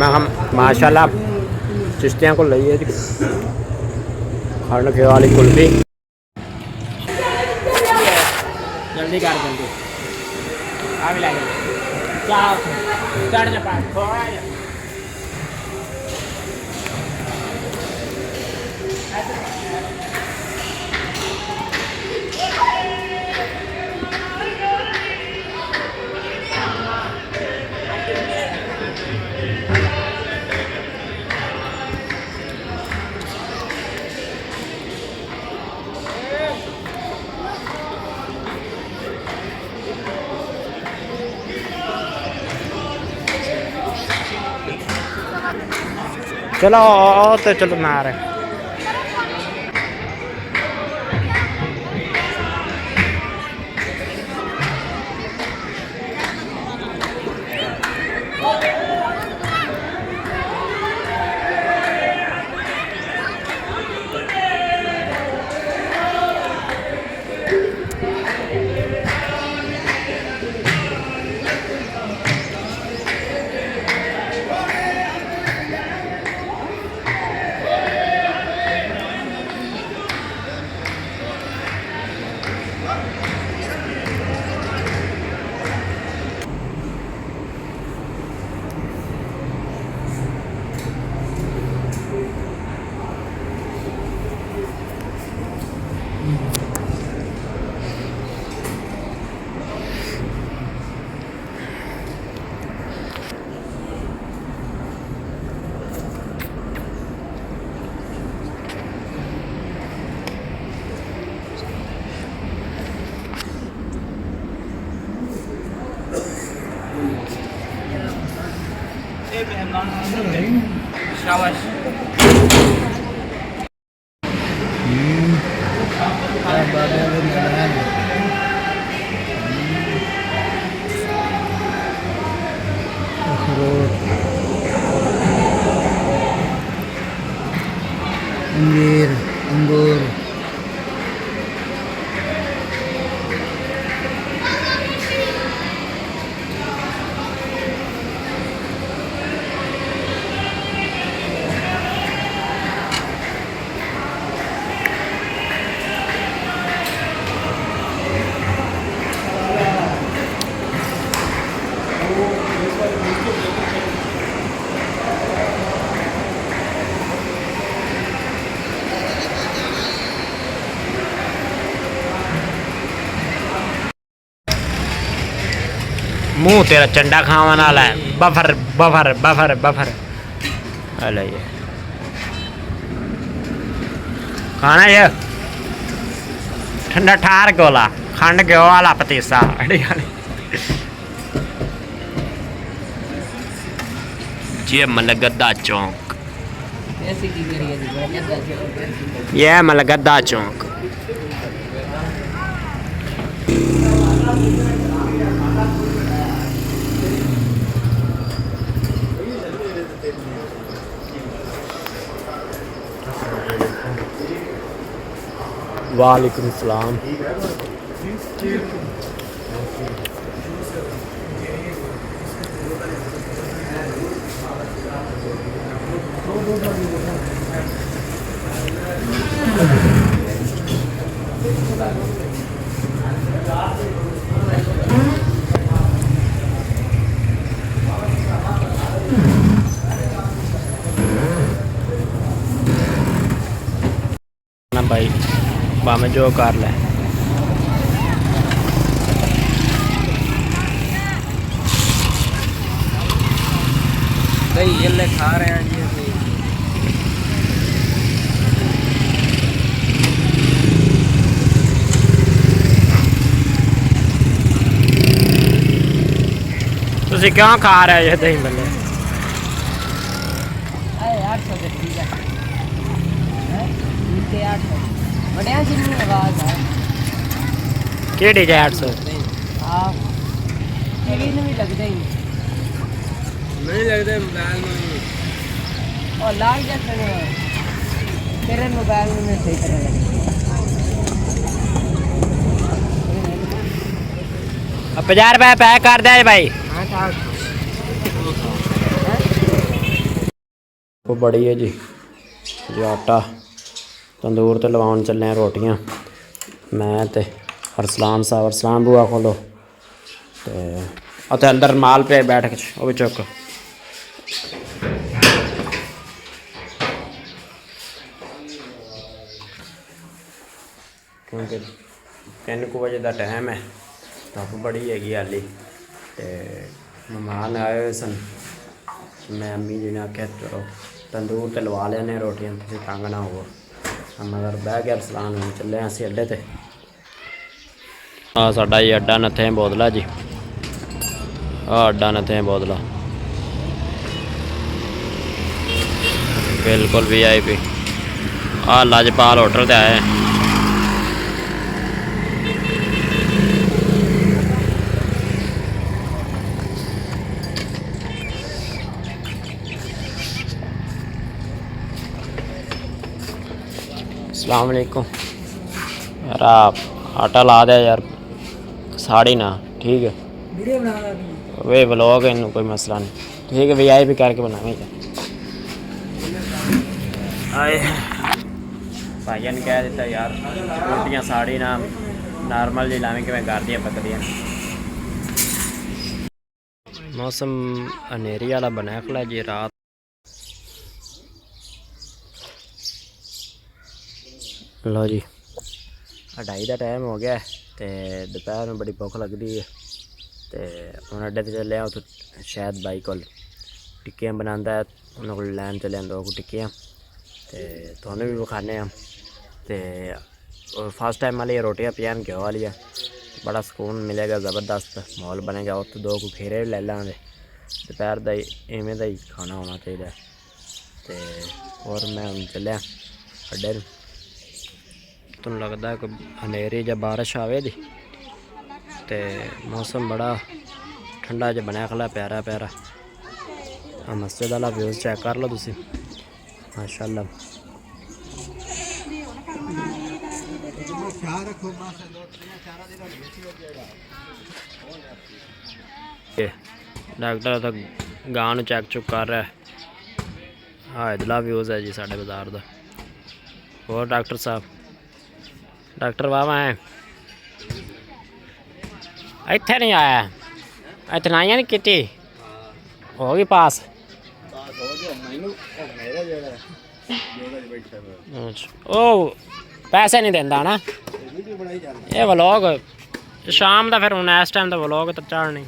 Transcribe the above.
मैं हम माशाल्लाह चिश्तियाँ को लई है जी खंड के वाली कुल्फी। जल्दी कर जल्दी आ भी लगे चढ़ जा पास थोड़ा चलो तो चलो ना आ रहे शाबाश अंजीर अंगूर मुंह तेरा चंडा खावन वाला है बफर बफर बफर बफर अले ये खाना ये ठंडा ठार गोला खंड के वाला पतीसा ये मलगद्दा चौक ये मलगद्दा चौक वालेकुम सलाम। ना भाई बामे जो कर ले ये ले खा रहे हैं जी तुसी क्यों खा रहे हो ये दही भल्ले? केड़ी जे 800 नहीं लगता ही नहीं लगता मोबाइल में और लाग जाते हैं तेरे मोबाइल में सही तरह 50 रुपए पैक कर दे भाई। ਧੁੱਪ ਬੜੀ ਹੈ ਜੀ। ਜੋ ਆਟਾ ਤੰਦੂਰ ਤੇ ਲਵਾਉਣ ਚੱਲੇ ਹਾਂ ਰੋਟੀਆਂ, ਮੈਂ ਤੇ ਅਰਸਲਾਨ ਸਾਹਿਬ। ਅਰਸਲਾਨ ਬੂਆ ਖੋਲੋ ਤੇ ਉੱਥੇ ਅੰਦਰ ਮਾਲ ਪਿਆ ਬੈਠਕ 'ਚ, ਉਹ ਵੀ ਚੁੱਕ। ਕਿਉਂਕਿ 3 ਵਜੇ ਦਾ ਟਾਈਮ ਹੈ, ਧੁੱਪ ਬੜੀ ਹੈਗੀ ਹਾਲੀ ਤੇ ਮਹਿਮਾਨ ਆਏ ਹੋਏ ਸਨ। ਮੈਂ ਅੰਮੀ ਜੀ ਨੇ ਆਖਿਆ ਚਲੋ ਤੰਦੂਰ ਤੇ ਲਵਾ ਲੈਣੇ ਰੋਟੀਆਂ, ਤੁਸੀਂ ਤੰਗ ਨਾ ਹੋਵੋ। ਮਗਰ ਬਹਿ ਗਿਆ ਅਰਸਲਾਨ। ਹੁਣ ਚੱਲੇ ਹਾਂ ਅਸੀਂ ਅੱਡੇ ਤੇ। ਆ ਸਾਡਾ ਜੀ ਅੱਡਾ ਨੱਥੇ ਬੋਦਲਾ ਜੀ। ਆ ਅੱਡਾ ਨੱਥੇ ਬੋਦਲਾ, ਬਿਲਕੁਲ VIP। ਆ ਲਾਜਪਾਲ ਹੋਟਲ ਤੇ ਆਏ। अस्सलाम वालेकुम यार, आप आटा ला दे यार, साड़ी ना ठीक है। वीडियो बना वे ब्लॉग है, कोई मसला नहीं, ठीक है। VIP करके बनाएंगे। आए भाइया ने कह दिता यार रोटियाँ साड़ी ना नॉर्मल जी लावें कि मैं कर दिया पकदियाँ। मौसम अनेरी वाला बनाया खड़ा जी। रात लो जी 2:30 का टाइम हो गया तो दोपहर में बड़ी भुख लगती है। तो हम अड्डे ते चले उत शायद बाई को टिक्कियाँ बनाता है, उन्होंने को लैन चले 2 टिक्कियाँ तो तुहानू भी विखाने। तो फर्स्ट टाइम वाली रोटियाँ पियान घ्यो वाली है, बड़ा सुकून मिलेगा, ज़बरदस्त माहौल बनेगा। उत 2 खीरे ले लेंगे। दोपहर का इवें का ही खाना होना चाहिए। तो और मैं हम चलिया अड्डे। तुम लगता है कोई हनेरी या बारिश आवे दी। ते मौसम बड़ा ठंडा जो बनया खला, प्यारा प्यारा। मस्जिद वाला व्यूज़ चेक कर लो तुसी, माशाअल्लाह। डॉक्टर तो गां चेक चुक कर रहा है। हाँ इधला व्यूज़ है जी साढ़े बाजार का। और डॉक्टर साहब, डॉक्टर बाबा है इत्थे नहीं आया, इतनाइयां नहीं की होगी पास। ओ पैसे नहीं देंदा ना ये व्लॉग शाम का, फिर हूँ इस टाइम का व्लॉग तो चढ़ नहीं।